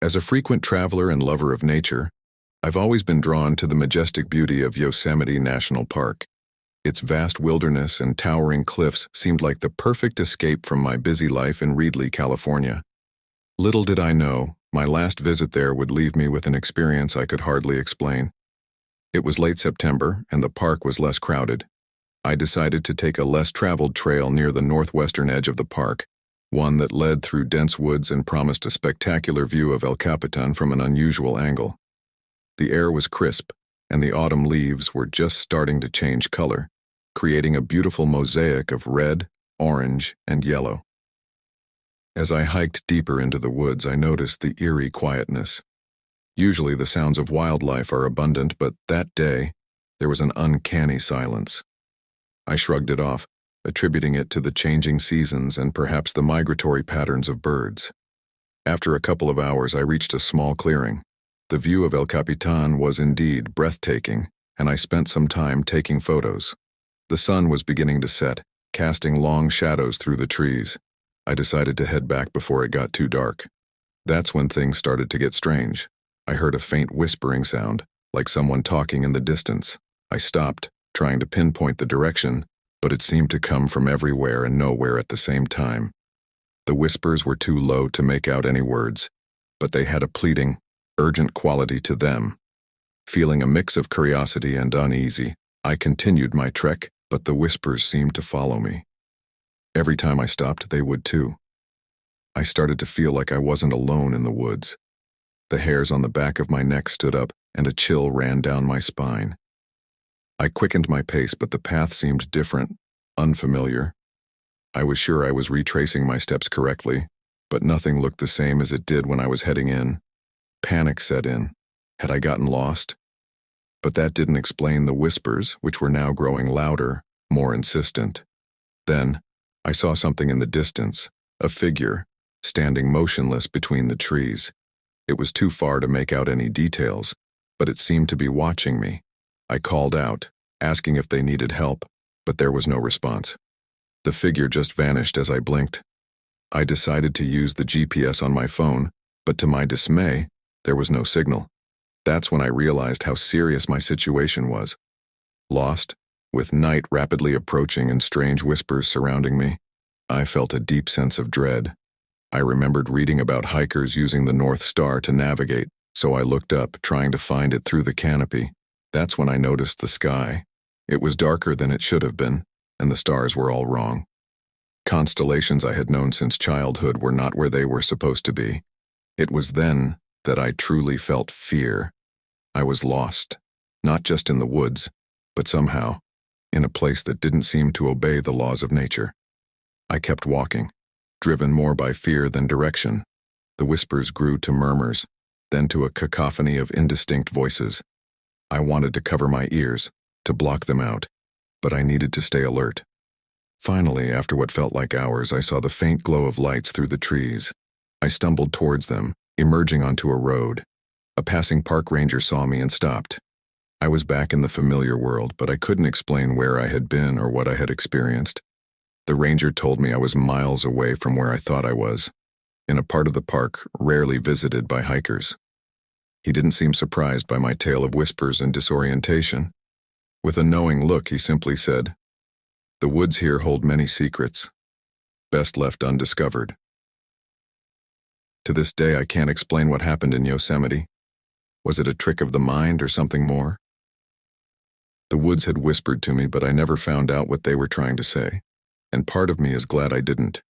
As a frequent traveler and lover of nature, I've always been drawn to the majestic beauty of Yosemite National Park. Its vast wilderness and towering cliffs seemed like the perfect escape from my busy life in Reedley, California. Little did I know, my last visit there would leave me with an experience I could hardly explain. It was late September, and the park was less crowded. I decided to take a less traveled trail near the northwestern edge of the park, one that led through dense woods and promised a spectacular view of El Capitan from an unusual angle. The air was crisp, and the autumn leaves were just starting to change color, creating a beautiful mosaic of red, orange, and yellow. As I hiked deeper into the woods, I noticed the eerie quietness. Usually the sounds of wildlife are abundant, but that day, there was an uncanny silence. I shrugged it off, attributing it to the changing seasons and perhaps the migratory patterns of birds. After a couple of hours, I reached a small clearing. The view of El Capitan was indeed breathtaking, and I spent some time taking photos. The sun was beginning to set, casting long shadows through the trees. I decided to head back before it got too dark. That's when things started to get strange. I heard a faint whispering sound, like someone talking in the distance. I stopped, trying to pinpoint the direction, but it seemed to come from everywhere and nowhere at the same time. The whispers were too low to make out any words, but they had a pleading, urgent quality to them. Feeling a mix of curiosity and uneasy, I continued my trek, but the whispers seemed to follow me. Every time I stopped, they would too. I started to feel like I wasn't alone in the woods. The hairs on the back of my neck stood up, and a chill ran down my spine. I quickened my pace, but the path seemed different, unfamiliar. I was sure I was retracing my steps correctly, but nothing looked the same as it did when I was heading in. Panic set in. Had I gotten lost? But that didn't explain the whispers, which were now growing louder, more insistent. Then, I saw something in the distance, a figure, standing motionless between the trees. It was too far to make out any details, but it seemed to be watching me. I called out, asking if they needed help, but there was no response. The figure just vanished as I blinked. I decided to use the GPS on my phone, but to my dismay, there was no signal. That's when I realized how serious my situation was. Lost, with night rapidly approaching and strange whispers surrounding me, I felt a deep sense of dread. I remembered reading about hikers using the North Star to navigate, so I looked up, trying to find it through the canopy. That's when I noticed the sky. It was darker than it should have been, and the stars were all wrong. Constellations I had known since childhood were not where they were supposed to be. It was then that I truly felt fear. I was lost, not just in the woods, but somehow, in a place that didn't seem to obey the laws of nature. I kept walking, driven more by fear than direction. The whispers grew to murmurs, then to a cacophony of indistinct voices. I wanted to cover my ears, to block them out, but I needed to stay alert. Finally, after what felt like hours, I saw the faint glow of lights through the trees. I stumbled towards them, emerging onto a road. A passing park ranger saw me and stopped. I was back in the familiar world, but I couldn't explain where I had been or what I had experienced. The ranger told me I was miles away from where I thought I was, in a part of the park rarely visited by hikers. He didn't seem surprised by my tale of whispers and disorientation. With a knowing look, he simply said, "The woods here hold many secrets, best left undiscovered." To this day, I can't explain what happened in Yosemite. Was it a trick of the mind or something more? The woods had whispered to me, but I never found out what they were trying to say, and part of me is glad I didn't.